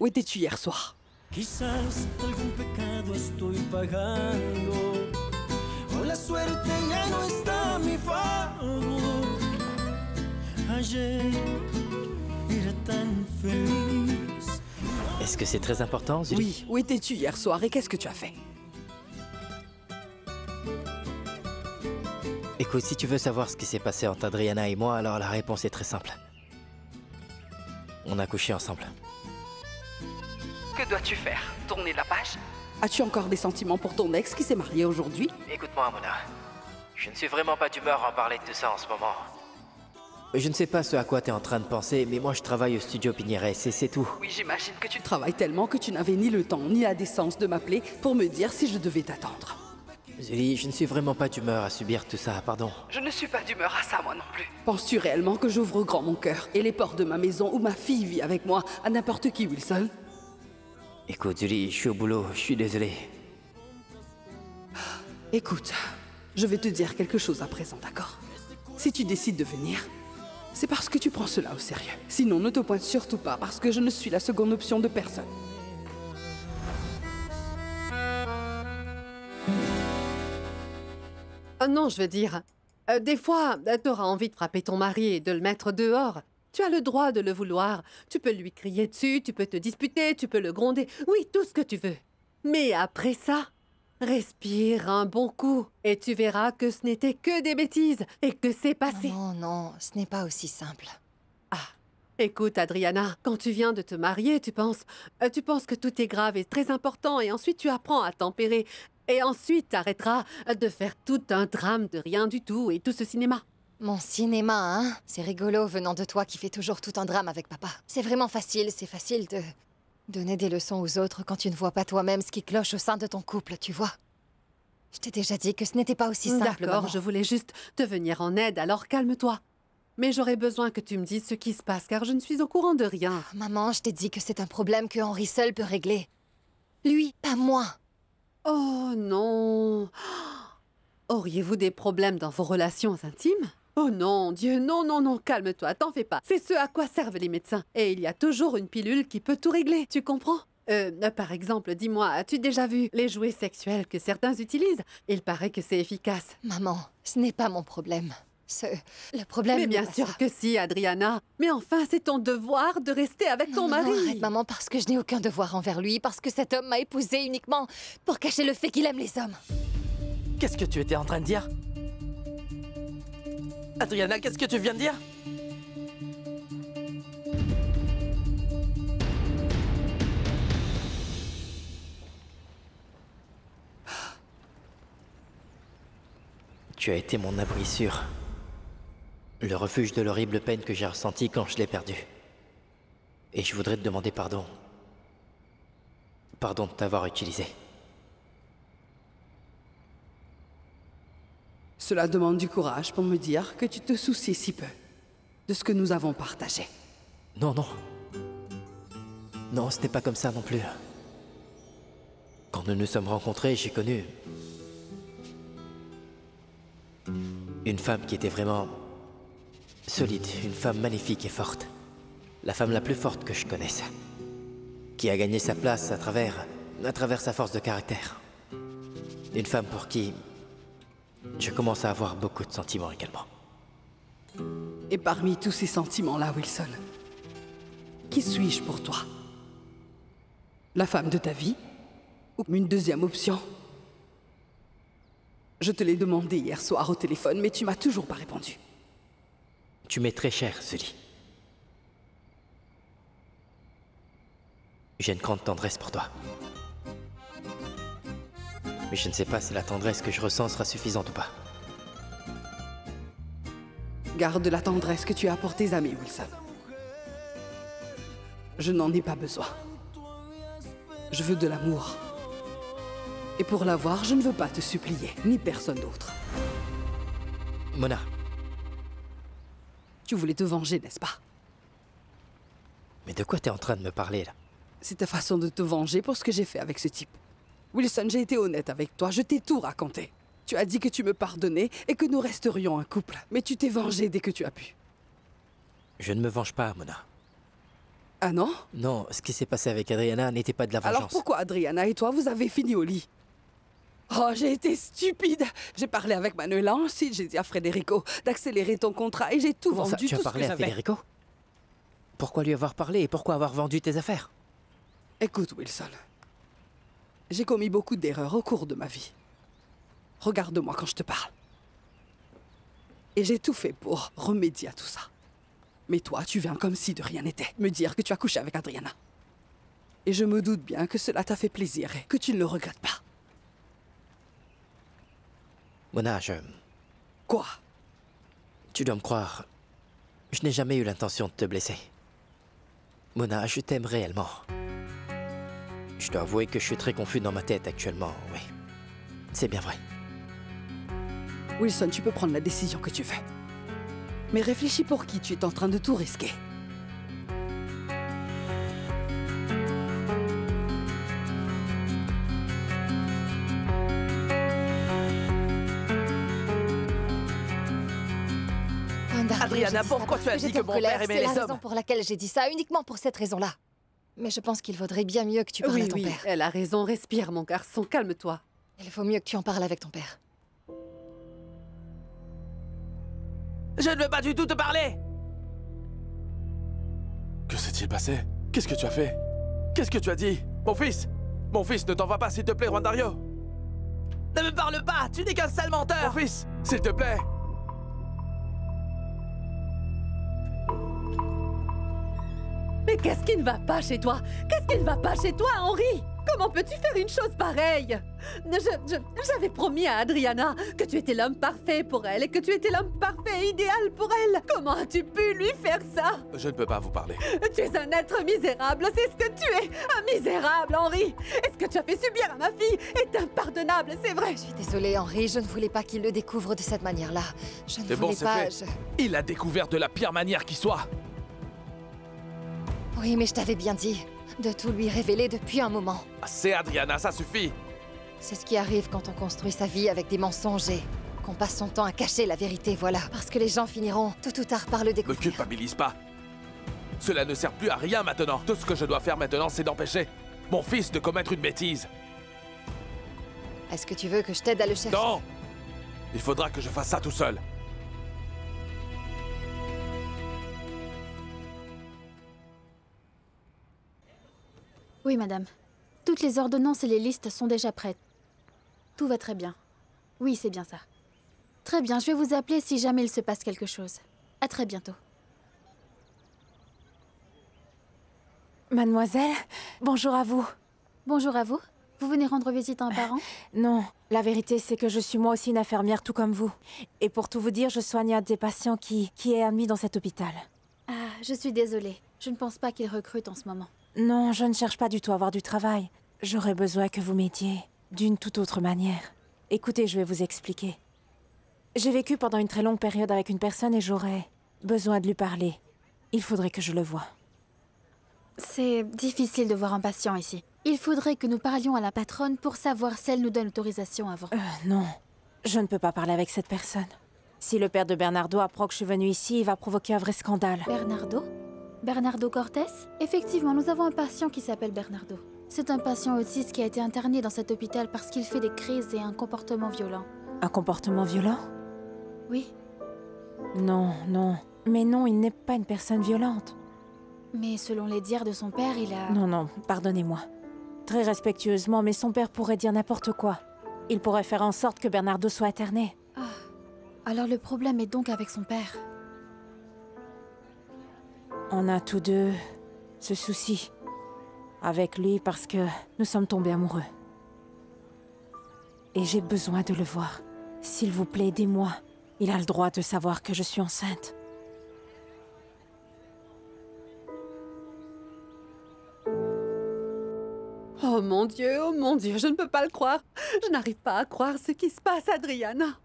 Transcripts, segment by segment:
Où étais-tu hier soir? Quizás algún pecado estoy pagando, o la suerte ya no está a mi favor. Ayer era tan feliz. Est-ce que c'est très important, Zully? Oui, où étais-tu hier soir et qu'est-ce que tu as fait? Écoute, si tu veux savoir ce qui s'est passé entre Adriana et moi, alors la réponse est très simple. On a couché ensemble. Que dois-tu faire? Tourner la page? As-tu encore des sentiments pour ton ex qui s'est marié aujourd'hui? Écoute-moi, Mona. Je ne suis vraiment pas d'humeur à en parler de tout ça en ce moment. Je ne sais pas ce à quoi tu es en train de penser, mais moi je travaille au studio Pinières et c'est tout. Oui, j'imagine que tu travailles tellement que tu n'avais ni le temps ni la décence de m'appeler pour me dire si je devais t'attendre. Zully, je ne suis vraiment pas d'humeur à subir tout ça, pardon. Je ne suis pas d'humeur à ça, moi non plus. Penses-tu réellement que j'ouvre grand mon cœur et les portes de ma maison où ma fille vit avec moi à n'importe qui, Wilson? Écoute, Zully, je suis au boulot, je suis désolé. Écoute, je vais te dire quelque chose à présent, d'accord? Si tu décides de venir, c'est parce que tu prends cela au sérieux. Sinon, ne te pointe surtout pas, parce que je ne suis la seconde option de personne. Non, je veux dire, des fois, t'auras envie de frapper ton mari et de le mettre dehors. Tu as le droit de le vouloir. Tu peux lui crier dessus, tu peux te disputer, tu peux le gronder. Oui, tout ce que tu veux. Mais après ça, respire un bon coup et tu verras que ce n'était que des bêtises et que c'est passé. Non, non, ce n'est pas aussi simple. Ah, écoute, Adriana, quand tu viens de te marier, tu penses que tout est grave et très important et ensuite tu apprends à tempérer. Et ensuite, t'arrêteras de faire tout un drame de rien du tout et tout ce cinéma. Mon cinéma, hein? C'est rigolo venant de toi qui fais toujours tout un drame avec papa. C'est vraiment facile, c'est facile de donner des leçons aux autres quand tu ne vois pas toi-même ce qui cloche au sein de ton couple, tu vois. Je t'ai déjà dit que ce n'était pas aussi simple, D'accord, maman. je voulais juste te venir en aide, alors calme-toi. Mais j'aurais besoin que tu me dises ce qui se passe, car je ne suis au courant de rien. Maman, je t'ai dit que c'est un problème que Henri seul peut régler. Lui, pas moi. Oh non. Auriez-vous des problèmes dans vos relations intimes? Oh non, Dieu, non, non, non, calme-toi, t'en fais pas. C'est ce à quoi servent les médecins. Et il y a toujours une pilule qui peut tout régler, tu comprends? Par exemple, dis-moi, as-tu déjà vu les jouets sexuels que certains utilisent? Il paraît que c'est efficace. Maman, ce n'est pas mon problème. Le problème... Mais bien n'est pas sûr ça. que si, Adriana. Mais enfin, c'est ton devoir de rester avec ton Non, mari. non, arrête, maman, parce que je n'ai aucun devoir envers lui, parce que cet homme m'a épousée uniquement pour cacher le fait qu'il aime les hommes. Qu'est-ce que tu étais en train de dire? Adriana, qu'est-ce que tu viens de dire? Tu as été mon abri sûr. Le refuge de l'horrible peine que j'ai ressentie quand je l'ai perdu. Et je voudrais te demander pardon. Pardon de t'avoir utilisé. Cela demande du courage pour me dire que tu te soucies si peu de ce que nous avons partagé. Non, non. Non, ce n'est pas comme ça non plus. Quand nous nous sommes rencontrés, j'ai connu une femme qui était vraiment solide, une femme magnifique et forte. La femme la plus forte que je connaisse. Qui a gagné sa place à travers sa force de caractère. Une femme pour qui je commence à avoir beaucoup de sentiments également. Et parmi tous ces sentiments-là, Wilson, qui suis-je pour toi? La femme de ta vie? Ou une deuxième option? Je te l'ai demandé hier soir au téléphone, mais tu m'as toujours pas répondu. Tu m'es très cher, Zully. J'ai une grande tendresse pour toi. Mais je ne sais pas si la tendresse que je ressens sera suffisante ou pas. Garde la tendresse que tu as pour tes amis, Wilson. Je n'en ai pas besoin. Je veux de l'amour. Et pour l'avoir, je ne veux pas te supplier, ni personne d'autre. Mona, Tu voulais te venger, n'est-ce pas? mais de quoi t'es en train de me parler là? C'est ta façon de te venger pour ce que j'ai fait avec ce type. Wilson, j'ai été honnête avec toi, je t'ai tout raconté. Tu as dit que tu me pardonnais et que nous resterions un couple. Mais tu t'es vengé dès que tu as pu. Je ne me venge pas, Mona. Ah non? Non, ce qui s'est passé avec Adriana n'était pas de la vengeance. Alors pourquoi Adriana et toi, vous avez fini au lit? Oh, j'ai été stupide. J'ai parlé avec Manuela ensuite, j'ai dit à Federico d'accélérer ton contrat et j'ai tout Comment ça, vendu, tu as tout ce parlé que à j'avais. Federico? Pourquoi lui avoir parlé et pourquoi avoir vendu tes affaires? Écoute, Wilson. J'ai commis beaucoup d'erreurs au cours de ma vie. Regarde-moi quand je te parle. Et j'ai tout fait pour remédier à tout ça. Mais toi, tu viens comme si de rien n'était, me dire que tu as couché avec Adriana. Et je me doute bien que cela t'a fait plaisir et que tu ne le regrettes pas. Mona, Quoi? tu dois me croire. Je n'ai jamais eu l'intention de te blesser. Mona, je t'aime réellement. Je dois avouer que je suis très confus dans ma tête actuellement, oui. C'est bien vrai. Wilson, tu peux prendre la décision que tu veux. Mais réfléchis pour qui tu es en train de tout risquer. Adriana, pourquoi tu as dit que mon père aimait les C'est la hommes? raison pour laquelle j'ai dit ça, uniquement pour cette raison-là. Mais je pense qu'il vaudrait bien mieux que tu parles à ton père. Elle a raison. Respire, mon garçon. Calme-toi. Il faut mieux que tu en parles avec ton père. Je ne veux pas du tout te parler! Que s'est-il passé? Qu'est-ce que tu as fait? Qu'est-ce que tu as dit? Mon fils! Mon fils, ne t'en va pas, s'il te plaît, Juan Dario! Ne me parle pas! Tu n'es qu'un sale menteur! Mon fils, s'il te plaît! Mais qu'est-ce qui ne va pas chez toi? Qu'est-ce qui ne va pas chez toi, Henri? Comment peux-tu faire une chose pareille? J'avais promis à Adriana que tu étais l'homme parfait pour elle et que tu étais l'homme parfait idéal pour elle. Comment as-tu pu lui faire ça? Je ne peux pas vous parler. Tu es un être misérable, c'est ce que tu es! Un misérable, Henri! Et ce que tu as fait subir à ma fille est impardonnable, c'est vrai! Je suis désolée, Henri, je ne voulais pas qu'il le découvre de cette manière-là. Je ne C'est bon, voulais c'est pas... fait. Il l'a découvert de la pire manière qui soit. Oui, mais je t'avais bien dit de tout lui révéler depuis un moment. C'est Adriana, ça suffit! C'est ce qui arrive quand on construit sa vie avec des mensonges et qu'on passe son temps à cacher la vérité, voilà. Parce que les gens finiront tôt ou tard par le Me découvrir. culpabilise pas. Cela ne sert plus à rien maintenant. Tout ce que je dois faire maintenant, c'est d'empêcher mon fils de commettre une bêtise. Est-ce que tu veux que je t'aide à le chercher? Non! Il faudra que je fasse ça tout seul. Oui, madame. Toutes les ordonnances et les listes sont déjà prêtes. Tout va très bien. Oui, c'est bien ça. Très bien, je vais vous appeler si jamais il se passe quelque chose. À très bientôt. Mademoiselle, bonjour à vous. Bonjour à vous. Vous venez rendre visite à un parent? Non, la vérité c'est que je suis moi aussi une infirmière tout comme vous. Et pour tout vous dire, je soigne un des patients qui est admis dans cet hôpital. Ah, je suis désolée. Je ne pense pas qu'il recrute en ce moment. Non, je ne cherche pas du tout à avoir du travail. J'aurais besoin que vous m'aidiez d'une toute autre manière. Écoutez, je vais vous expliquer. J'ai vécu pendant une très longue période avec une personne et j'aurais besoin de lui parler. Il faudrait que je le voie. C'est difficile de voir un patient ici. Il faudrait que nous parlions à la patronne pour savoir si elle nous donne l'autorisation avant. Non, je ne peux pas parler avec cette personne. Si le père de Bernardo apprend que je suis venue ici, il va provoquer un vrai scandale. Bernardo? Bernardo Cortés? Effectivement, nous avons un patient qui s'appelle Bernardo. C'est un patient autiste qui a été interné dans cet hôpital parce qu'il fait des crises et un comportement violent. Un comportement violent? Oui, Non, non. Mais non, il n'est pas une personne violente. mais selon les dires de son père, il a... Non, non, pardonnez-moi. Très respectueusement, mais son père pourrait dire n'importe quoi. Il pourrait faire en sorte que Bernardo soit interné. Alors le problème est donc avec son père. On a tous deux ce souci avec lui parce que nous sommes tombés amoureux. Et j'ai besoin de le voir. S'il vous plaît, aidez-moi. Il a le droit de savoir que je suis enceinte. Oh mon Dieu, je ne peux pas le croire. Je n'arrive pas à croire ce qui se passe, Adriana.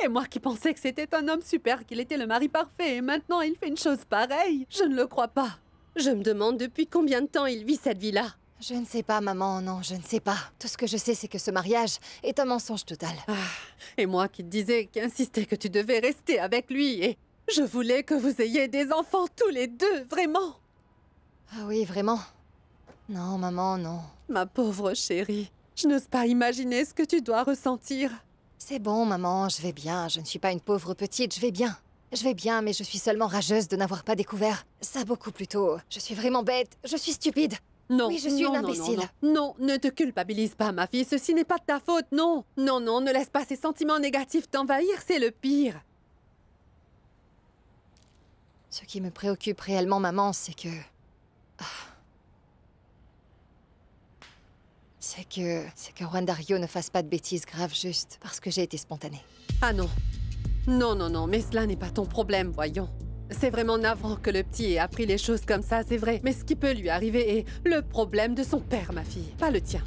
Et moi qui pensais que c'était un homme super, qu'il était le mari parfait, et maintenant il fait une chose pareille. Je ne le crois pas. Je me demande depuis combien de temps il vit cette vie-là. Je ne sais pas, maman, non, je ne sais pas. Tout ce que je sais, c'est que ce mariage est un mensonge total. Et moi qui te disais, qui insistais que tu devais rester avec lui, et je voulais que vous ayez des enfants tous les deux, vraiment. Ah oui, vraiment? Non, maman, non. Ma pauvre chérie, je n'ose pas imaginer ce que tu dois ressentir. C'est bon, maman, je vais bien. Je ne suis pas une pauvre petite, je vais bien. Je vais bien, mais je suis seulement rageuse de n'avoir pas découvert. Ça beaucoup plus tôt. Je suis vraiment bête, je suis stupide. Non, oui, je suis non, une imbécile. Non, ne te culpabilise pas, ma fille. Ceci n'est pas de ta faute, non. Non, ne laisse pas ces sentiments négatifs t'envahir, c'est le pire. Ce qui me préoccupe réellement, maman, c'est que... C'est que Juan Dario ne fasse pas de bêtises graves juste parce que j'ai été spontanée. Ah non. Non, mais cela n'est pas ton problème, voyons. C'est vraiment navrant que le petit ait appris les choses comme ça, c'est vrai. Mais ce qui peut lui arriver est le problème de son père, ma fille, pas le tien.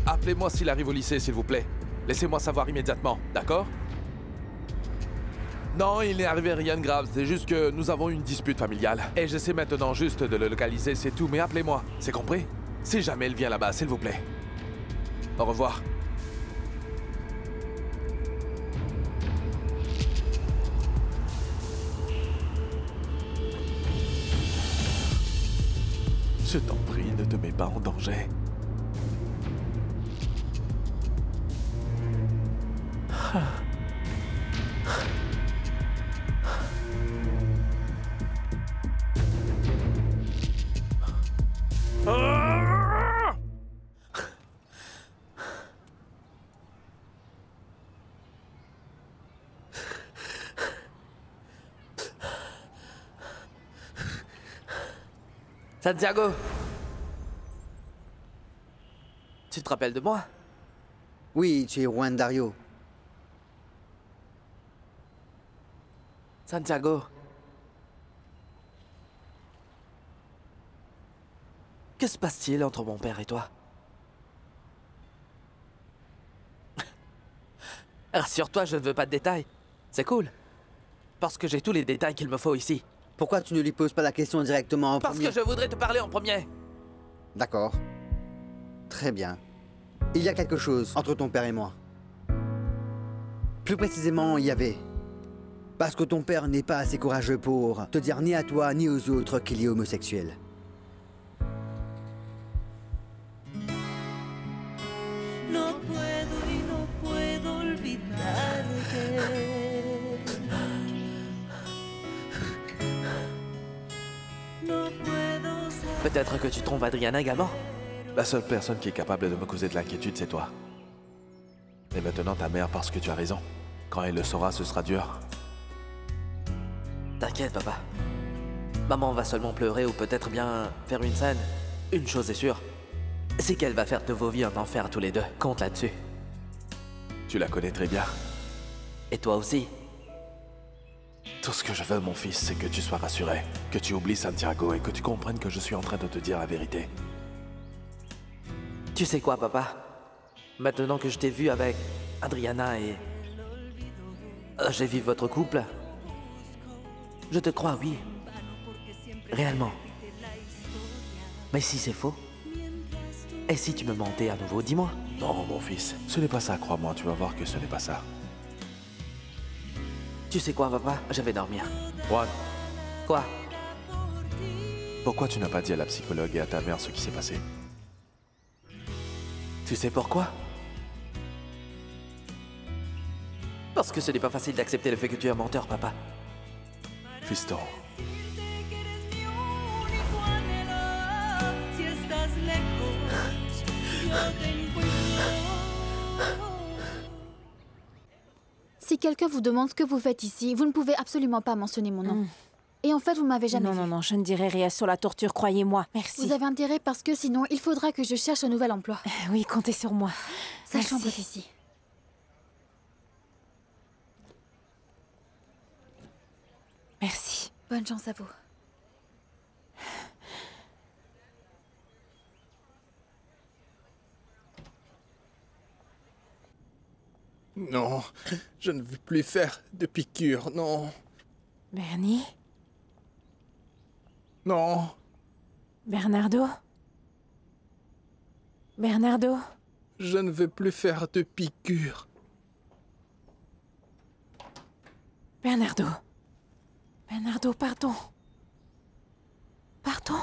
Appelez-moi s'il arrive au lycée, s'il vous plaît. Laissez-moi savoir immédiatement, d'accord? Non, il n'est arrivé rien de grave, c'est juste que nous avons une dispute familiale. Et j'essaie maintenant juste de le localiser, c'est tout, mais appelez-moi, c'est compris? Si jamais il vient là-bas, s'il vous plaît. Au revoir. Je t'en prie, ne te mets pas en danger. Santiago! Tu te rappelles de moi? Oui, tu es Juan Dario. Santiago. Que se passe-t-il entre mon père et toi? Rassure-toi, je ne veux pas de détails. C'est cool. Parce que j'ai tous les détails qu'il me faut ici. Pourquoi tu ne lui poses pas la question directement en Parce premier? que je voudrais te parler en premier. D'accord. Très bien. Il y a quelque chose entre ton père et moi. Plus précisément, il y avait. Parce que ton père n'est pas assez courageux pour te dire ni à toi ni aux autres qu'il est homosexuel. Peut-être que tu trompes Adriana également? La seule personne qui est capable de me causer de l'inquiétude, c'est toi. Et maintenant ta mère, parce que tu as raison. Quand elle le saura, ce sera dur. T'inquiète, papa. Maman va seulement pleurer ou peut-être bien faire une scène. Une chose est sûre, c'est qu'elle va faire de vos vies un enfer tous les deux. Compte là-dessus. Tu la connais très bien. Et toi aussi. Tout ce que je veux, mon fils, c'est que tu sois rassuré, que tu oublies Santiago et que tu comprennes que je suis en train de te dire la vérité. Tu sais quoi, papa? Maintenant que je t'ai vu avec Adriana et... j'ai vu votre couple. Je te crois, oui. Réellement. Mais si c'est faux? Et si tu me mentais à nouveau, dis-moi. Non, mon fils, ce n'est pas ça, crois-moi, tu vas voir que ce n'est pas ça. Tu sais quoi, papa? Je vais dormir. Juan, Quoi? pourquoi tu n'as pas dit à la psychologue et à ta mère ce qui s'est passé? Tu sais pourquoi? Parce que ce n'est pas facile d'accepter le fait que tu es un menteur, papa. Fiston, Si quelqu'un vous demande ce que vous faites ici, vous ne pouvez absolument pas mentionner mon nom. Et en fait, vous m'avez jamais vu. Non, je ne dirai rien sur la torture, croyez-moi. Merci. Vous avez intérêt parce que sinon, il faudra que je cherche un nouvel emploi. Oui, comptez sur moi. Sa Merci. chambre est ici. Merci. Bonne chance à vous. Non, je ne veux plus faire de piqûres, non. Bernie? Non. Bernardo? Bernardo? Je ne veux plus faire de piqûres. Bernardo, Bernardo, pardon. Pardon.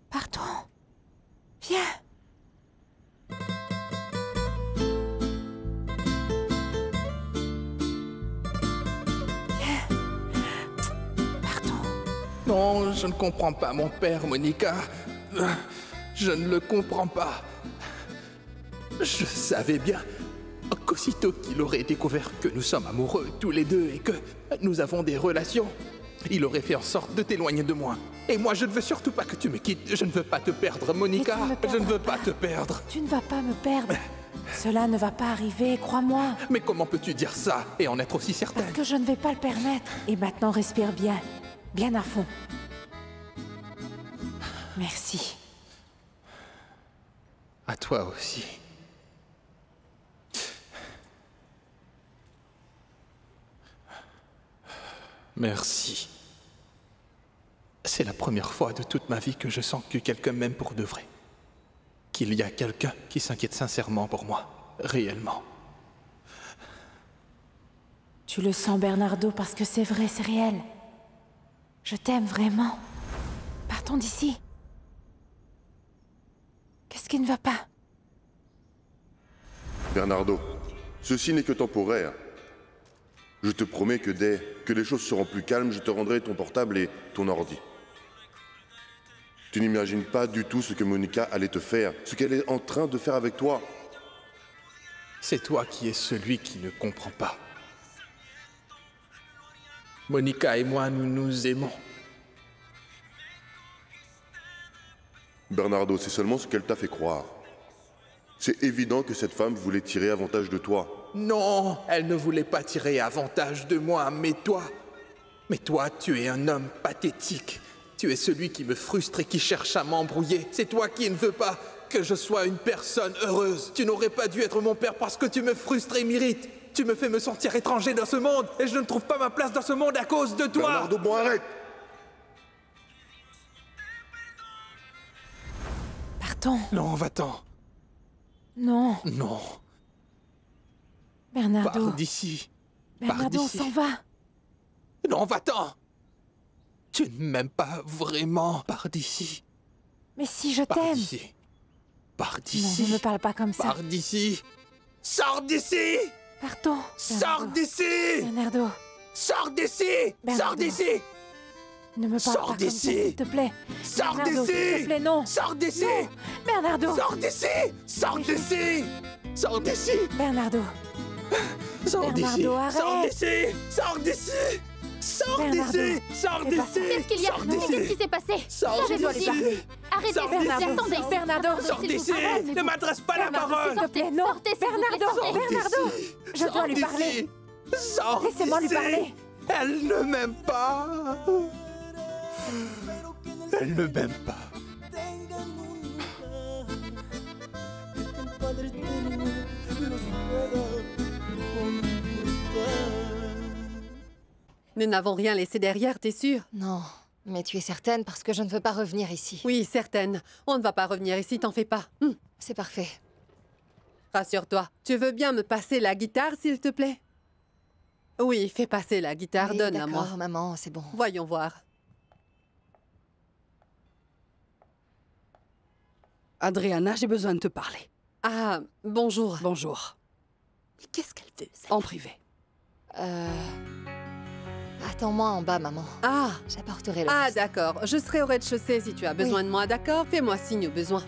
Pardon. Viens. Viens. Pardon. Non, je ne comprends pas mon père, Monica. Je ne le comprends pas. Je savais bien qu'aussitôt qu'il aurait découvert que nous sommes amoureux tous les deux et que nous avons des relations, il aurait fait en sorte de t'éloigner de moi. Et moi, je ne veux surtout pas que tu me quittes. Je ne veux pas te perdre, Monica. Je ne veux pas te perdre. Tu ne vas pas me perdre. Cela ne va pas arriver, crois-moi. Mais comment peux-tu dire ça et en être aussi certaine? Parce que je ne vais pas le permettre. Et maintenant, respire bien. Bien à fond. Merci. À toi aussi. Merci. C'est la première fois de toute ma vie que je sens que quelqu'un m'aime pour de vrai. Qu'il y a quelqu'un qui s'inquiète sincèrement pour moi, réellement. Tu le sens, Bernardo, parce que c'est vrai, c'est réel. Je t'aime vraiment. Partons d'ici. Qu'est-ce qui ne va pas? Bernardo, ceci n'est que temporaire. Je te promets que dès que les choses seront plus calmes, je te rendrai ton portable et ton ordi. Tu n'imagines pas du tout ce que Monica allait te faire, ce qu'elle est en train de faire avec toi. C'est toi qui es celui qui ne comprend pas. Monica et moi, nous nous aimons. Bernardo, c'est seulement ce qu'elle t'a fait croire. C'est évident que cette femme voulait tirer avantage de toi. Non, elle ne voulait pas tirer avantage de moi, mais toi, tu es un homme pathétique. Tu es celui qui me frustre et qui cherche à m'embrouiller. C'est toi qui ne veux pas que je sois une personne heureuse. Tu n'aurais pas dû être mon père parce que tu me frustres et m'irrites. Tu me fais me sentir étranger dans ce monde et je ne trouve pas ma place dans ce monde à cause de toi. Bernardo, bon, arrête. Partons. Non, va-t'en. Non. Non. Bernardo. Pars d'ici. Bernardo, on s'en va. Non, va-t'en. Tu ne m'aimes pas vraiment. Pars d'ici. Mais si, je Pars t'aime. d'ici. Pars d'ici. Non, ne me parle pas comme ça. Pars d'ici. Sors d'ici. Partons. Sors d'ici. Bernardo. Sors d'ici. Sors d'ici. Ne me parle pas comme ça, s'il te plaît. Sors Bernardo, d'ici. s'il te plaît, non. Sors d'ici. Non. Bernardo. Sors d'ici. Sors d'ici. Sors d'ici. Bernardo. Sors d'ici. Bernardo, arrête. Sors d'ici. Sors d'ici. Sors Bernardo, d'ici. Sors fais pas d'ici. ça. Qu'est-ce qu'il y a? Sors Mais d'ici. qu'est-ce qui s'est passé? Sors Là, je dois lui d'ici. parler. Arrêtez, Sors s'il vous plaît, d'ici. attendez. Bernardo, Sors d'ici. Arrête. Ne m'adresse pas la Bernardo, parole. s'il te plaît, non. Sortez, s'il vous plaît, Bernardo, sortez. Bernardo. Je dois lui parler. Sors Laissez-moi lui d'ici. parler. Elle ne m'aime pas. Elle ne m'aime pas. Nous n'avons rien laissé derrière, t'es sûre? Non, mais tu es certaine parce que je ne veux pas revenir ici. Oui, certaine. On ne va pas revenir ici, t'en fais pas. C'est parfait. Rassure-toi. Tu veux bien me passer la guitare, s'il te plaît? Oui, fais passer la guitare, Oui, donne-la moi. d'accord, maman, c'est bon. Voyons voir. Adriana, j'ai besoin de te parler. Ah, bonjour. Bonjour. Mais qu'est-ce qu'elle fait, ça? En privé. Attends-moi en bas, maman. Ah, J'apporterai le ah reste. d'accord. Je serai au rez-de-chaussée si tu as besoin de moi, d'accord? Fais-moi signe au besoin.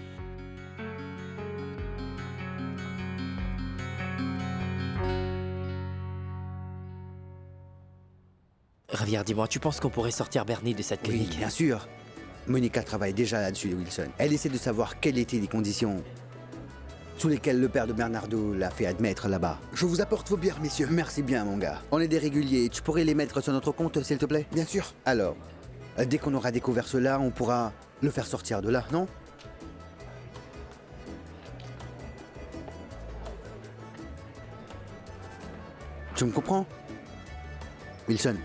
Javier, dis-moi, tu penses qu'on pourrait sortir Bernie de cette Oui, clinique? bien sûr. Monica travaille déjà là-dessus, Wilson. Elle essaie de savoir quelles étaient les conditions sous lesquelles le père de Bernardo l'a fait admettre là-bas. Je vous apporte vos bières, messieurs. Merci bien, mon gars. On est des réguliers. Tu pourrais les mettre sur notre compte, s'il te plaît? Bien sûr. Alors, dès qu'on aura découvert cela, on pourra le faire sortir de là, non? Tu me comprends? Wilson.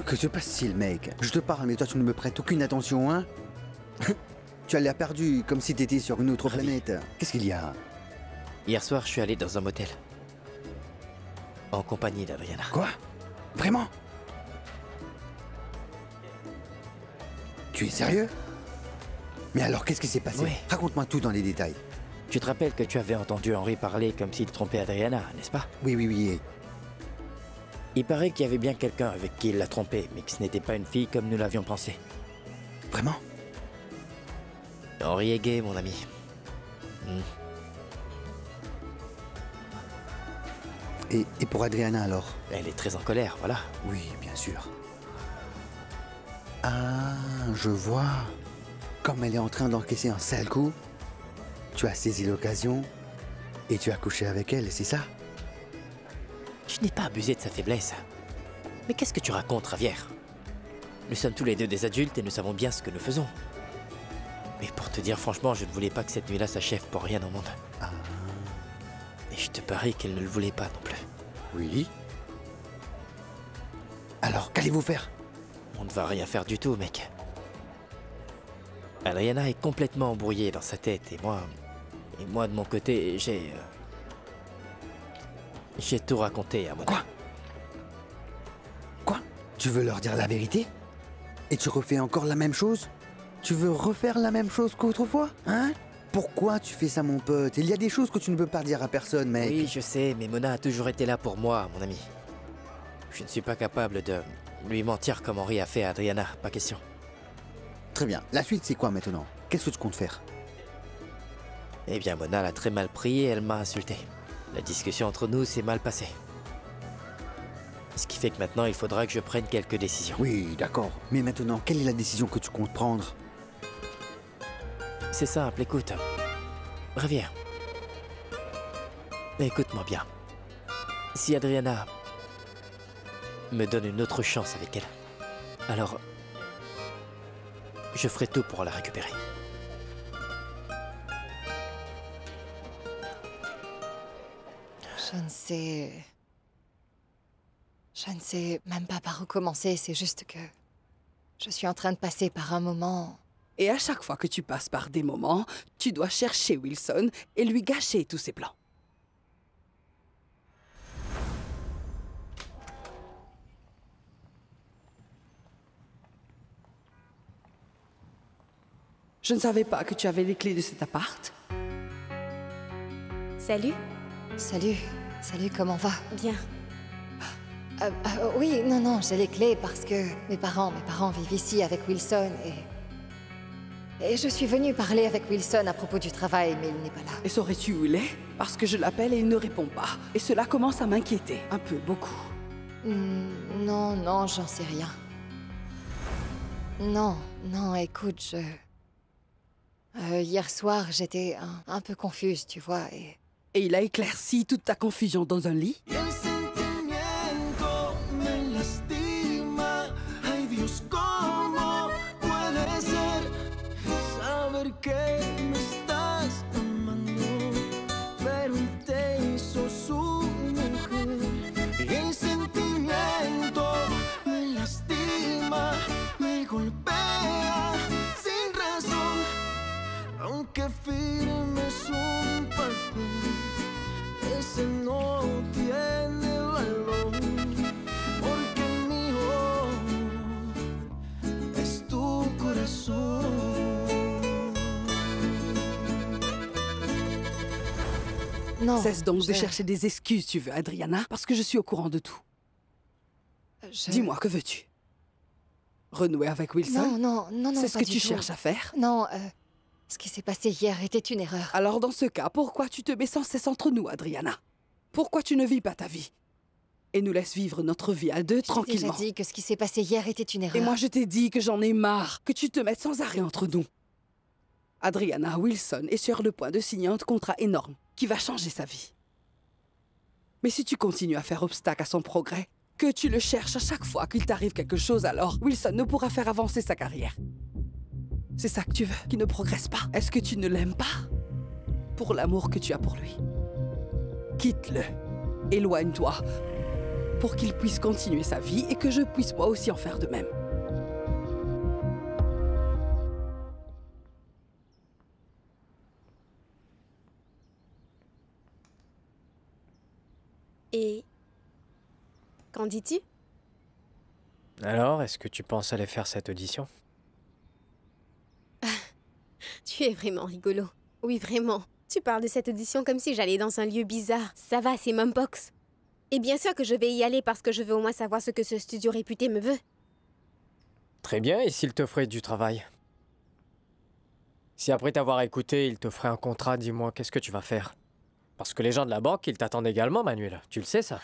Que se passe-t-il, mec? Je te parle, mais toi tu ne me prêtes aucune attention, hein? Tu as l'air perdu, comme si t'étais sur une autre planète. Qu'est-ce qu'il y a? Hier soir, je suis allé dans un motel. En compagnie d'Adriana. Quoi? Vraiment? Tu es sérieux? Mais alors, qu'est-ce qui s'est passé? Oui. Raconte-moi tout dans les détails. Tu te rappelles que tu avais entendu Henri parler comme s'il trompait Adriana, n'est-ce pas? Oui. Il paraît qu'il y avait bien quelqu'un avec qui il l'a trompé, mais que ce n'était pas une fille comme nous l'avions pensé. Vraiment? Henri est gay, mon ami. Et pour Adriana alors? Elle est très en colère, voilà. Oui, bien sûr. Ah, je vois. Comme elle est en train d'encaisser un sale coup, tu as saisi l'occasion et tu as couché avec elle, c'est ça? Je n'ai pas abusé de sa faiblesse. Mais qu'est-ce que tu racontes, Ravière? Nous sommes tous les deux des adultes et nous savons bien ce que nous faisons. Mais pour te dire franchement, je ne voulais pas que cette nuit-là s'achève pour rien au monde. Ah. Et je te parie qu'elle ne le voulait pas non plus. Oui. Alors, qu'allez-vous faire? On ne va rien faire du tout, mec. Adriana est complètement embrouillée dans sa tête et moi de mon côté, j'ai tout raconté à Mona. Quoi? Tu veux leur dire la vérité? Et tu refais encore la même chose? Tu veux refaire la même chose qu'autrefois? Hein? Pourquoi tu fais ça, mon pote? Il y a des choses que tu ne peux pas dire à personne, mec. Oui, je sais, mais Mona a toujours été là pour moi, mon ami. Je ne suis pas capable de lui mentir comme Henri a fait à Adriana, pas question. Très bien. La suite, c'est quoi maintenant? Qu'est-ce que tu comptes faire? Eh bien, Mona l'a très mal pris et elle m'a insulté. La discussion entre nous s'est mal passée. Ce qui fait que maintenant, il faudra que je prenne quelques décisions. Oui, d'accord. Mais maintenant, quelle est la décision que tu comptes prendre? C'est simple, écoute. Rivière. Écoute-moi bien. Si Adriana me donne une autre chance avec elle, alors je ferai tout pour la récupérer. Je ne sais même pas par où commencer, c'est juste que je suis en train de passer par un moment. Et à chaque fois que tu passes par des moments, tu dois chercher Wilson et lui gâcher tous ses plans. Je ne savais pas que tu avais les clés de cet appart. Salut. Salut, comment va? Bien. Oui, non, j'ai les clés parce que mes parents vivent ici avec Wilson et je suis venue parler avec Wilson à propos du travail, mais il n'est pas là. Et saurais-tu où il est? Parce que je l'appelle et il ne répond pas. Et cela commence à m'inquiéter. Un peu, beaucoup. Non, j'en sais rien. Non, écoute, hier soir, j'étais un peu confuse, tu vois, et il a éclairci toute ta confusion dans un lit? Non, cesse donc de chercher des excuses, tu veux, Adriana, parce que je suis au courant de tout. Dis-moi, que veux-tu? Renouer avec Wilson? Non, c'est ce pas que du tu tout. cherches à faire? Non, ce qui s'est passé hier était une erreur. Alors dans ce cas, pourquoi tu te mets sans cesse entre nous, Adriana? Pourquoi tu ne vis pas ta vie? Et nous laisse vivre notre vie à deux, tranquillement. J'ai déjà dit que ce qui s'est passé hier était une erreur. Et moi je t'ai dit que j'en ai marre, que tu te mettes sans arrêt entre nous. Adriana, Wilson est sur le point de signer un contrat énorme qui va changer sa vie. Mais si tu continues à faire obstacle à son progrès, que tu le cherches à chaque fois qu'il t'arrive quelque chose, alors Wilson ne pourra faire avancer sa carrière. C'est ça que tu veux, qu'il ne progresse pas? Est-ce que tu ne l'aimes pas? Pour l'amour que tu as pour lui. Quitte-le. Éloigne-toi. Pour qu'il puisse continuer sa vie et que je puisse moi aussi en faire de même. Et Qu'en dis-tu? Alors, est-ce que tu penses aller faire cette audition? Tu es vraiment rigolo. Oui, vraiment. Tu parles de cette audition comme si j'allais dans un lieu bizarre. Ça va, c'est Mumbox. Et bien sûr que je vais y aller parce que je veux au moins savoir ce que ce studio réputé me veut. Très bien, et s'il t'offrait du travail? Si après t'avoir écouté, il t'offrait un contrat, dis-moi, qu'est-ce que tu vas faire? Parce que les gens de la banque, ils t'attendent également, Manuel. Tu le sais, ça?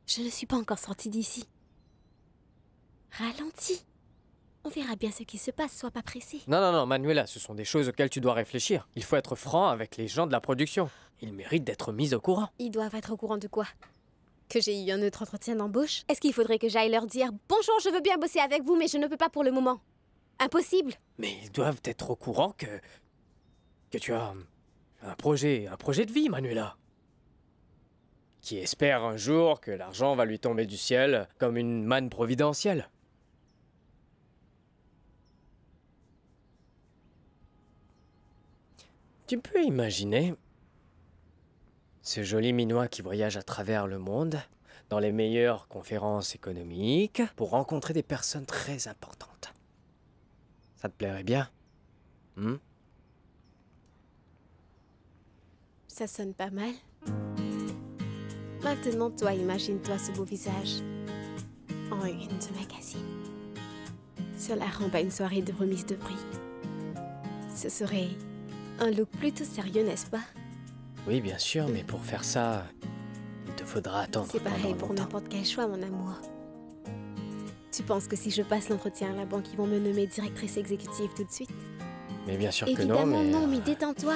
Je ne suis pas encore sortie d'ici. Ralentis. On verra bien ce qui se passe, sois pas pressé. Non, Manuela, ce sont des choses auxquelles tu dois réfléchir. Il faut être franc avec les gens de la production. Ils méritent d'être mis au courant. Ils doivent être au courant de quoi? Que j'ai eu un autre entretien d'embauche? Est-ce qu'il faudrait que j'aille leur dire « Bonjour, je veux bien bosser avec vous, mais je ne peux pas pour le moment. » Impossible. Mais ils doivent être au courant que tu as un projet de vie, Manuela. Qui espère un jour que l'argent va lui tomber du ciel comme une manne providentielle. Tu peux imaginer ce joli minois qui voyage à travers le monde, dans les meilleures conférences économiques, pour rencontrer des personnes très importantes. Ça te plairait bien? Ça sonne pas mal. Maintenant, toi, imagine-toi ce beau visage en une de magazine. Cela rend pas une soirée de remise de prix. Ce serait un look plutôt sérieux, n'est-ce pas? Oui, bien sûr, mais pour faire ça, il te faudra attendre. C'est pareil pour longtemps. n'importe quel choix, mon amour. Tu penses que si je passe l'entretien à la banque, ils vont me nommer directrice exécutive tout de suite? Mais bien sûr que Évidemment non, mais... non, mais détends-toi.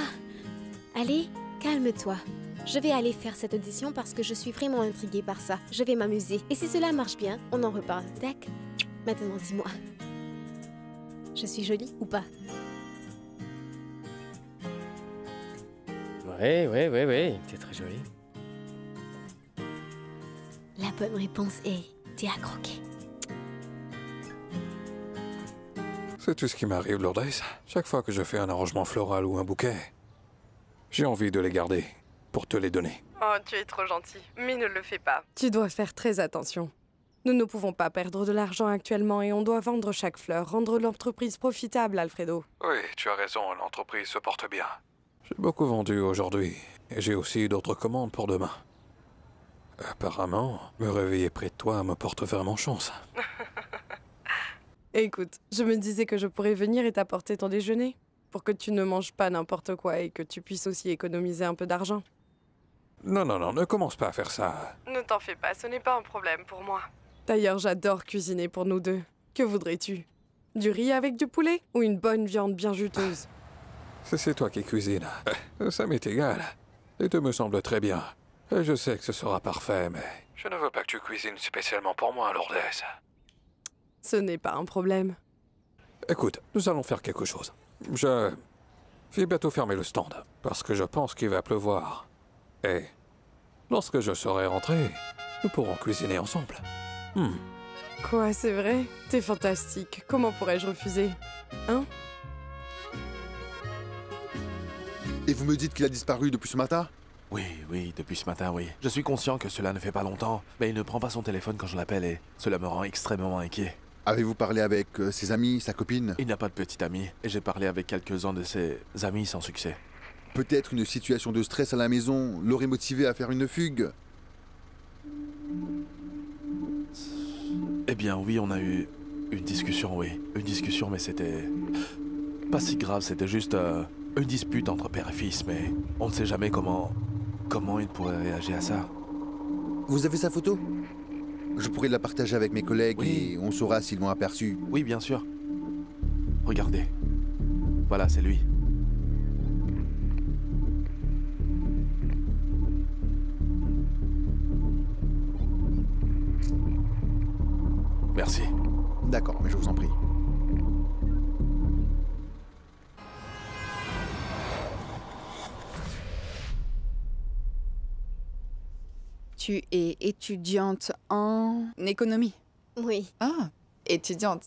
Allez, calme-toi. Je vais aller faire cette audition parce que je suis vraiment intriguée par ça. Je vais m'amuser. Et si cela marche bien, on en reparle. Tac. Maintenant, dis-moi. Je suis jolie ou pas? Oui, t'es très jolie. La bonne réponse est t'es à croquer. C'est tout ce qui m'arrive, Lourdes. Chaque fois que je fais un arrangement floral ou un bouquet, j'ai envie de les garder pour te les donner. Oh, tu es trop gentil, mais ne le fais pas. Tu dois faire très attention. Nous ne pouvons pas perdre de l'argent actuellement et on doit vendre chaque fleur, rendre l'entreprise profitable, Alfredo. Oui, tu as raison, l'entreprise se porte bien. J'ai beaucoup vendu aujourd'hui, et j'ai aussi d'autres commandes pour demain. Apparemment, me réveiller près de toi me porte vraiment chance. Écoute, je me disais que je pourrais venir et t'apporter ton déjeuner, pour que tu ne manges pas n'importe quoi et que tu puisses aussi économiser un peu d'argent. Non, ne commence pas à faire ça. Ne t'en fais pas, ce n'est pas un problème pour moi. D'ailleurs, j'adore cuisiner pour nous deux. Que voudrais-tu? Du riz avec du poulet ou une bonne viande bien juteuse? C'est toi qui cuisines. Ça m'est égal. Les deux me semblent très bien. Et je sais que ce sera parfait, mais je ne veux pas que tu cuisines spécialement pour moi, Lourdes. Ce n'est pas un problème. Écoute, nous allons faire quelque chose. Je vais bientôt fermer le stand, parce que je pense qu'il va pleuvoir. Et lorsque je serai rentré, nous pourrons cuisiner ensemble. Quoi, c'est vrai? T'es fantastique. Comment pourrais-je refuser? Hein? Et vous me dites qu'il a disparu depuis ce matin? Oui, depuis ce matin, oui. Je suis conscient que cela ne fait pas longtemps, mais il ne prend pas son téléphone quand je l'appelle et cela me rend extrêmement inquiet. Avez-vous parlé avec ses amis, sa copine? Il n'a pas de petit ami, et j'ai parlé avec quelques-uns de ses amis sans succès. Peut-être une situation de stress à la maison l'aurait motivé à faire une fugue? Eh bien oui, on a eu une discussion, oui. Une discussion, mais c'était pas si grave, c'était juste une dispute entre père et fils, mais on ne sait jamais comment il pourrait réagir à ça. Vous avez sa photo? Je pourrais la partager avec mes collègues et on saura s'ils l'ont aperçu. Oui, bien sûr. Regardez. Voilà, c'est lui. Merci. D'accord, mais je vous en prie. Tu es étudiante en économie? Oui. Ah, étudiante.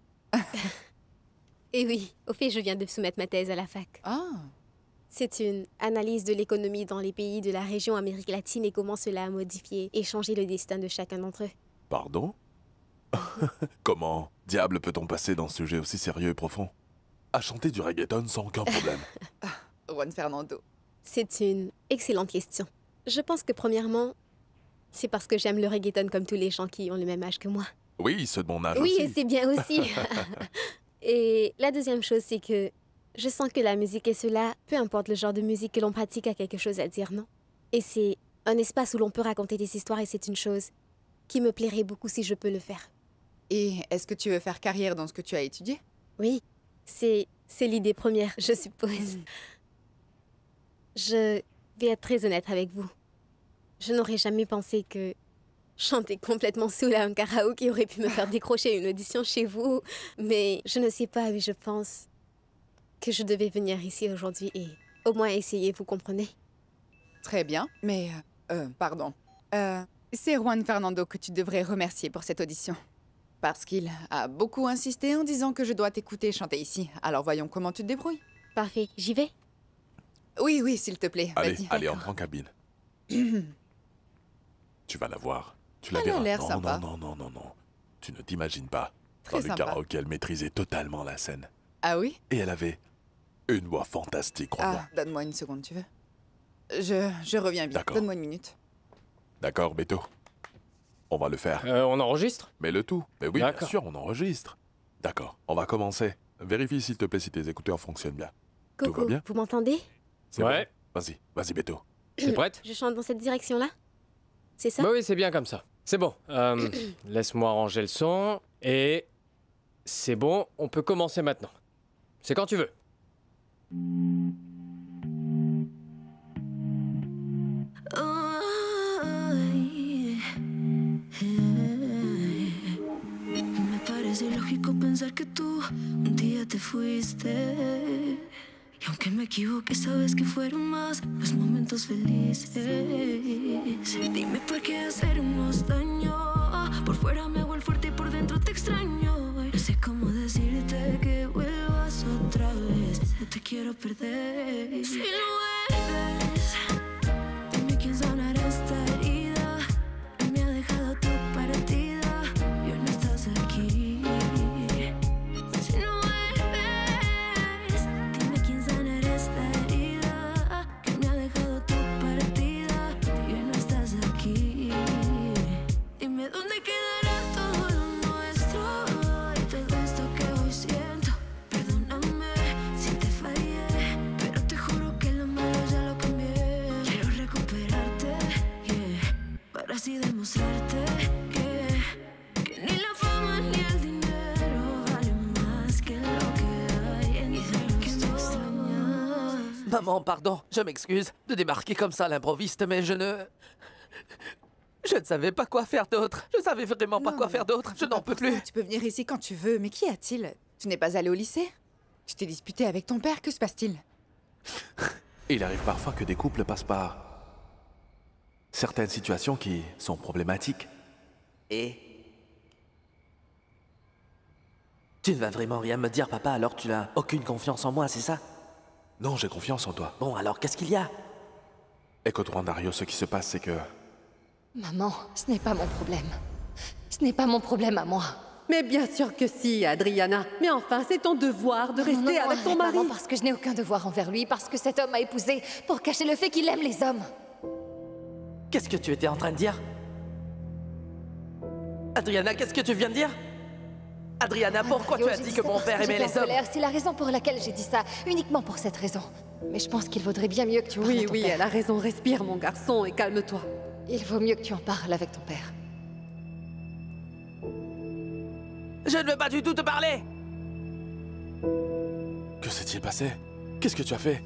Et oui, au fait, je viens de soumettre ma thèse à la fac. Ah, C'est une analyse de l'économie dans les pays de la région Amérique latine et comment cela a modifié et changé le destin de chacun d'entre eux. Pardon? Comment diable peut-on passer d'un sujet aussi sérieux et profond à chanter du reggaeton sans aucun problème? Juan Fernando. C'est une excellente question. Je pense que premièrement, c'est parce que j'aime le reggaeton comme tous les gens qui ont le même âge que moi. Oui, ceux de mon âge oui, aussi. et c'est bien aussi. Et la deuxième chose, c'est que je sens que la musique et cela, peu importe le genre de musique que l'on pratique, a quelque chose à dire, non? Et c'est un espace où l'on peut raconter des histoires et c'est une chose qui me plairait beaucoup si je peux le faire. Et est-ce que tu veux faire carrière dans ce que tu as étudié? Oui, c'est l'idée première, je suppose. Je vais être très honnête avec vous. Je n'aurais jamais pensé que chanter complètement saoul à un karaoké aurait pu me faire décrocher une audition chez vous. Mais je ne sais pas, oui, je pense que je devais venir ici aujourd'hui et au moins essayer, vous comprenez? Très bien, mais... pardon. C'est Juan Fernando que tu devrais remercier pour cette audition. Parce qu'il a beaucoup insisté en disant que je dois t'écouter chanter ici. Alors voyons comment tu te débrouilles. Parfait, j'y vais? Oui, oui, s'il te plaît. Allez, entre en cabine. Tu vas la voir. Tu la Elle a verras. l'air Non, sympa. non. Tu ne t'imagines pas. Très Dans le sympa. karaoké, elle maîtrisait totalement la scène. Ah oui? Et elle avait une voix fantastique, crois-moi. Ah, donne-moi une seconde, tu veux? Je reviens vite. D'accord. Donne-moi une minute. D'accord, Beto. On va le faire. On enregistre? Mais le tout. Mais oui, bien D'accord. sûr, on enregistre. D'accord, on va commencer. Vérifie s'il te plaît si tes écouteurs fonctionnent bien. Tout va Coco, bien? vous m'entendez? C'est Ouais. bon. Vas-y, Beto. T'es prête? Je chante dans cette direction-là? C'est ça? Bah oui, c'est bien comme ça. C'est bon. Laisse-moi ranger le son. Et... c'est bon, on peut commencer maintenant. C'est quand tu veux. Me parece ilógico pensar que tú un día te fuiste. Y aunque me equivoqué, sabes que fueron más los momentos felices. Dime por qué hacernos daño. Por fuera me hago el fuerte y por dentro te extraño. No sé cómo decirte que vuelvas otra vez. No te quiero perder. Si no vuelves, dime quién sanará esta herida. Me ha dejado tu partida y hoy no estás aquí. Si no vuelves, dime quién sanará esta herida. Que me ha dejado tu partida y hoy no estás aquí. Dime dónde quedará todo lo nuestro y todo esto que hoy siento. Perdóname si te fallé, pero te juro que lo malo ya lo cambié. Quiero recuperarte, yeah, para así demostrarte que ni la fama ni el dinero valen más que lo que hay en ti que me extrañas. Maman, pardon, je m'excuse de débarquer comme ça à l'improviste, mais je ne savais pas quoi faire d'autre. Je savais vraiment pas quoi faire d'autre. Je n'en peux plus. Tu peux venir ici quand tu veux, mais qu'y a-t-il? Tu n'es pas allé au lycée? Tu t'es disputé avec ton père, que se passe-t-il? Il arrive parfois que des couples passent par certaines situations qui sont problématiques. Et tu ne vas vraiment rien me dire, papa, alors tu n'as aucune confiance en moi, c'est ça? Non, j'ai confiance en toi. Bon, alors qu'est-ce qu'il y a? Écoute, Randario, ce qui se passe, c'est que... Maman, ce n'est pas mon problème. Ce n'est pas mon problème à moi. Mais bien sûr que si, Adriana. Mais enfin, c'est ton devoir de rester Non, avec ton arrête, mari. maman, parce que je n'ai aucun devoir envers lui, parce que cet homme m'a épousée pour cacher le fait qu'il aime les hommes. Qu'est-ce que tu étais en train de dire? Adriana, qu'est-ce que tu viens de dire? Adriana, pourquoi tu as dit que mon père aimait les hommes? C'est la raison pour laquelle j'ai dit ça, uniquement pour cette raison. Mais je pense qu'il vaudrait bien mieux que tu parles à Oui, ton oui, père. elle a raison. Respire, mon garçon, et calme-toi. Il vaut mieux que tu en parles avec ton père. Je ne veux pas du tout te parler! Que s'est-il passé? Qu'est-ce que tu as fait?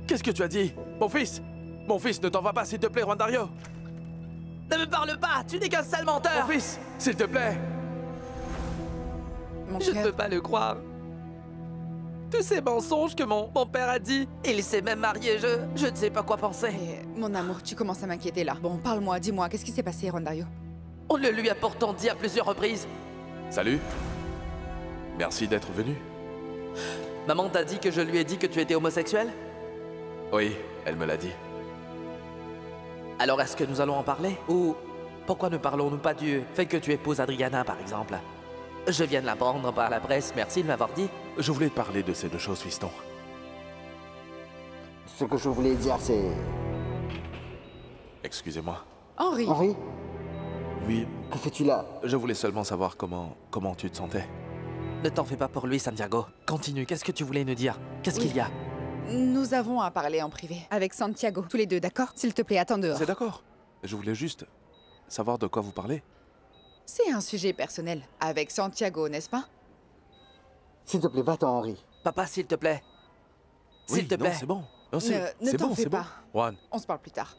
Qu'est-ce que tu as dit? Mon fils, ne t'en va pas, s'il te plaît, Randario. Ne me parle pas! Tu n'es qu'un sale menteur! Mon fils, s'il te plaît. Je ne peux pas le croire. Tous ces mensonges que mon père a dit. Il s'est même marié, je ne sais pas quoi penser. Mon amour, tu commences à m'inquiéter là. Bon, parle-moi, dis-moi, qu'est-ce qui s'est passé, Randario? On le lui a pourtant dit à plusieurs reprises. Salut. Merci d'être venu. Maman t'a dit que je lui ai dit que tu étais homosexuel? Oui, elle me l'a dit. Alors est-ce que nous allons en parler? Ou pourquoi ne parlons-nous pas du fait que tu épouses Adriana, par exemple? Je viens de l'apprendre par la presse, merci de m'avoir dit. Je voulais te parler de ces deux choses, fiston. Ce que je voulais dire, c'est... Excusez-moi. Henri. Henri, Oui, que fais-tu là? je voulais seulement savoir comment tu te sentais. Ne t'en fais pas pour lui, Santiago. Continue, qu'est-ce que tu voulais nous dire? Qu'est-ce qu'il y a? Nous avons à parler en privé. Avec Santiago, tous les deux, d'accord? S'il te plaît, attends dehors. C'est d'accord. Je voulais juste savoir de quoi vous parlez. C'est un sujet personnel. Avec Santiago, n'est-ce pas? S'il te plaît, va-t'en, Henri. Papa, s'il te plaît. Oui, S'il te plaît. non, c'est bon. Non, Ne c'est t'en bon, fais c'est bon. pas. Juan, On se parle plus tard.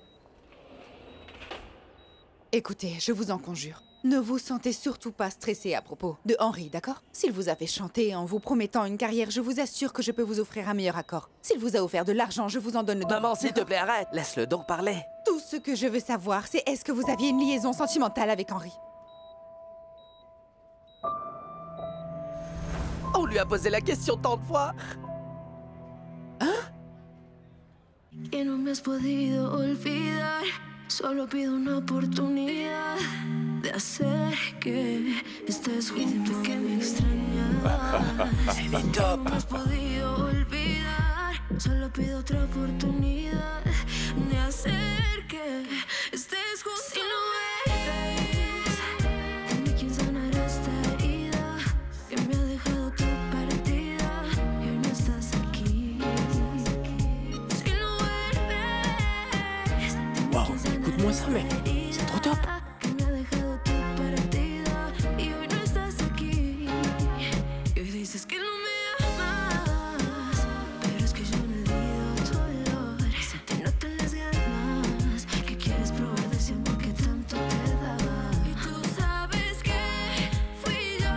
Écoutez, je vous en conjure. Ne vous sentez surtout pas stressé à propos de Henri, d'accord? S'il vous a fait chanter en vous promettant une carrière, je vous assure que je peux vous offrir un meilleur accord. S'il vous a offert de l'argent, je vous en donne le double. Maman, s'il te plaît, arrête. Laisse-le donc parler. Tout ce que je veux savoir, c'est est-ce que vous aviez une liaison sentimentale avec Henri? On lui a posé la question tant de fois. Y no me has podido olvidar. Solo pido una oportunidad de hacer que estés junto a que me extrañas. Elle est top. No me has podido olvidar. Solo pido otra oportunidad de hacer que estés junto. Si no ves, dime quién sanará esta herida que me ha dejado tu partida y hoy no estás aquí. Si no vuelves, Wow, écoute-moi ça, mec. C'est trop top. que me ha dejado tu partida y hoy no estás aquí. Y hoy dices que no me amas, pero es que yo no olvido tu olor. Se te notan las ganas que quieres probar de ese amor que tanto te daba. Y tú sabes que fui yo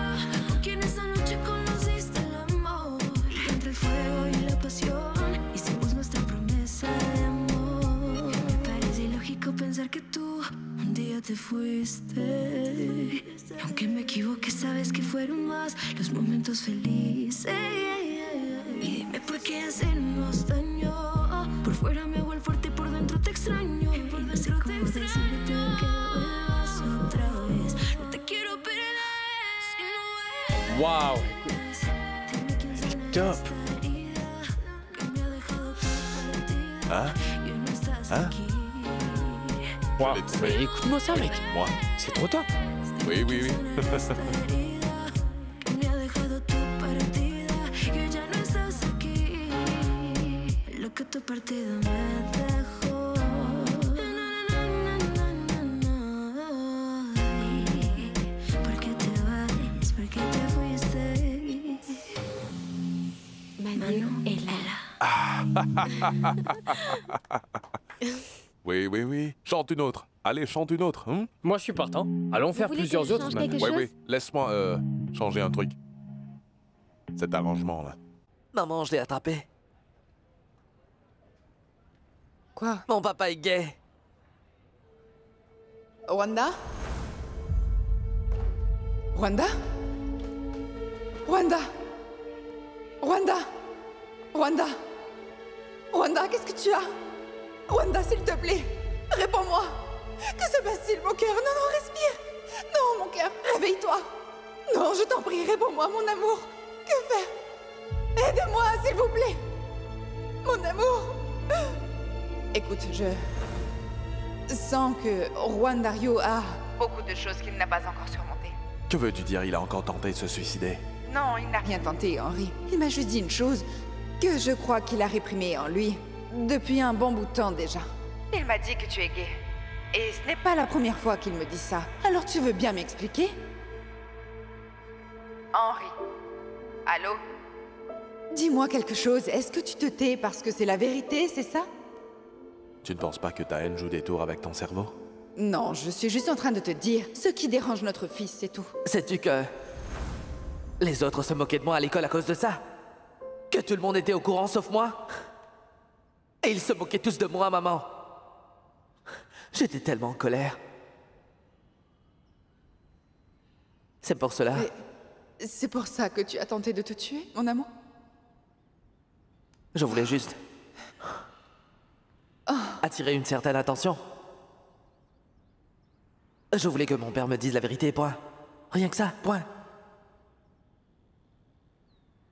con quien esa noche conociste el amor. Y entre el fuego y la pasión hicimos nuestra promesa de amor. Me parece ilógico pensar que tú un día te fuiste. Y aunque me equivoqué, sabes que fueron más los momentos felices. Y dime por qué hacernos daño. Por fuera me hago el fuerte y por dentro te extraño. Y no sé cómo decirte que vuelvas otra vez. No te quiero perder si no Waouh, top. Hein? Hein? Waouh, mais écoute-moi ça, mec. Moi? C'est trop top. Oui, oui, oui. que me ha dejado tu partida y hoy ya no estás aquí. Lo que tu partida me dejó. ¿Por qué te vas? ¿Por qué te fuiste? Manu est là. Oui, oui, oui. Chante une autre. Allez, chante une autre. Hein? Moi, je suis partant. Allons faire voulez que plusieurs je autres change maintenant. quelque Oui, chose? oui. Laisse-moi changer un truc. Cet arrangement-là. Maman, je l'ai attrapé. Quoi? Mon papa est gay. Wanda? Wanda? Wanda? Wanda? Wanda? Wanda, qu'est-ce que tu as? Wanda, s'il te plaît, réponds-moi. Que se passe-t-il, mon cœur? Non, non, respire. Non, mon cœur, réveille-toi. Non, je t'en prie, réponds-moi, mon amour. Que faire? Aide-moi, s'il vous plaît. Mon amour. Écoute, je sens que Juan Dario a beaucoup de choses qu'il n'a pas encore surmontées. Que veux-tu dire? Il a encore tenté de se suicider. Non, il n'a rien tenté, Henri. Il m'a juste dit une chose que je crois qu'il a réprimée en lui depuis un bon bout de temps déjà. Il m'a dit que tu es gay. Et ce n'est pas la première fois qu'il me dit ça. Alors tu veux bien m'expliquer? Henri. Allô? Dis-moi quelque chose. Est-ce que tu te tais parce que c'est la vérité, c'est ça? Tu ne penses pas que ta haine joue des tours avec ton cerveau? Non, je suis juste en train de te dire ce qui dérange notre fils, c'est tout. Sais-tu que les autres se moquaient de moi à l'école à cause de ça? Que tout le monde était au courant sauf moi? Et ils se moquaient tous de moi, maman. J'étais tellement en colère. C'est pour cela. Mais c'est pour ça que tu as tenté de te tuer, mon amour? Je voulais juste attirer une certaine attention. Je voulais que mon père me dise la vérité, point. Rien que ça, point.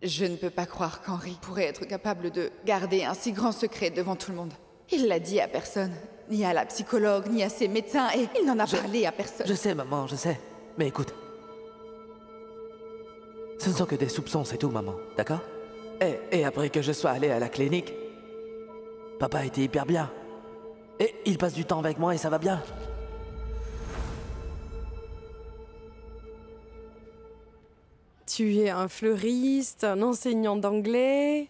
Je ne peux pas croire qu'Henri pourrait être capable de garder un si grand secret devant tout le monde. Il l'a dit à personne, ni à la psychologue, ni à ses médecins, et il n'en a parlé à personne. Je sais, maman, je sais. Mais écoute. Ce ne sont que des soupçons, c'est tout, maman, d'accord? Et après que je sois allé à la clinique, papa était hyper bien. Et il passe du temps avec moi et ça va bien. Tu es un fleuriste, un enseignant d'anglais,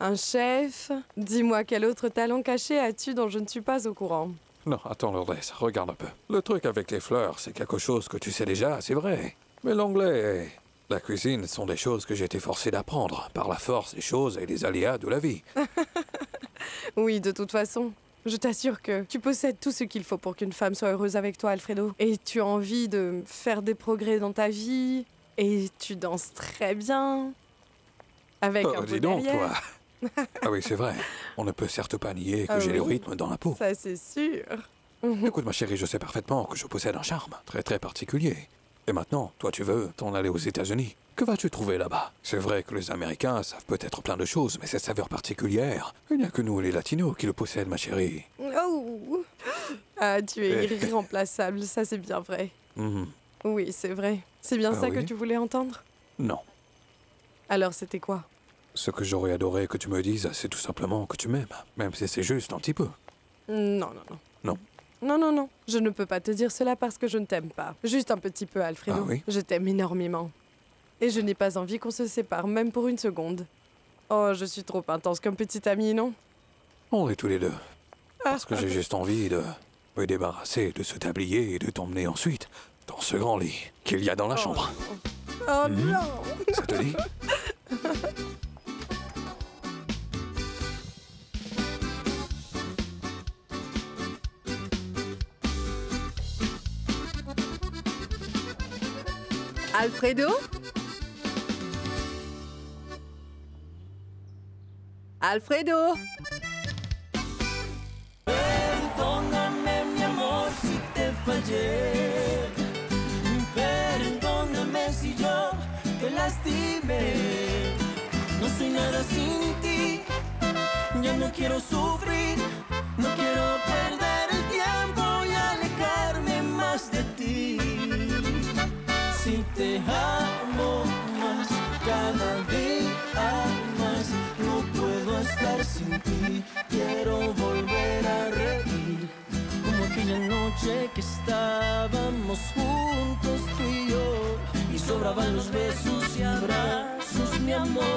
un chef. Dis-moi, quel autre talent caché as-tu dont je ne suis pas au courant? Non, attends, Lourdes, regarde un peu. Le truc avec les fleurs, c'est quelque chose que tu sais déjà, c'est vrai. Mais l'anglais et la cuisine sont des choses que j'ai été forcé d'apprendre par la force des choses et des aléas de la vie. Oui, de toute façon. Je t'assure que tu possèdes tout ce qu'il faut pour qu'une femme soit heureuse avec toi, Alfredo. Et tu as envie de faire des progrès dans ta vie. Et tu danses très bien. Avec un peu dis donc, derrière. toi. Ah oui, c'est vrai. On ne peut certes pas nier que j'ai le rythme dans la peau. Ça, c'est sûr. Écoute, ma chérie, je sais parfaitement que je possède un charme très très particulier. Et maintenant, toi, tu veux t'en aller aux États-Unis. Que vas-tu trouver là-bas? C'est vrai que les Américains savent peut-être plein de choses, mais cette saveur particulière, il n'y a que nous, les Latinos, qui le possèdent, ma chérie. Oh. Ah, tu es irremplaçable, ça c'est bien vrai. Oui, c'est vrai. C'est bien ça que tu voulais entendre? Non. Alors, c'était quoi? Ce que j'aurais adoré que tu me dises, c'est tout simplement que tu m'aimes, même si c'est juste un petit peu. Non. Non. Non. Je ne peux pas te dire cela parce que je ne t'aime pas. Juste un petit peu, Alfredo. Ah oui? Je t'aime énormément. Et je n'ai pas envie qu'on se sépare, même pour une seconde. Oh, je suis trop intense comme petite amie, non? On est tous les deux. Parce que j'ai juste envie de me débarrasser de ce tablier et de t'emmener ensuite dans ce grand lit qu'il y a dans la chambre. Oh non! Ça te dit? Alfredo? Alfredo? Perdóname, mi amor, si te fallé. Perdóname si yo te lastimé. No soy nada sin ti. Ya no quiero sufrir. No quiero perder el tiempo y alejarme más de ti. Si te amo más, cada día más, no puedo estar sin ti. Quiero volver a reír, como aquella noche que estábamos juntos tú y yo, y sobraban los besos y abrazos, mi amor.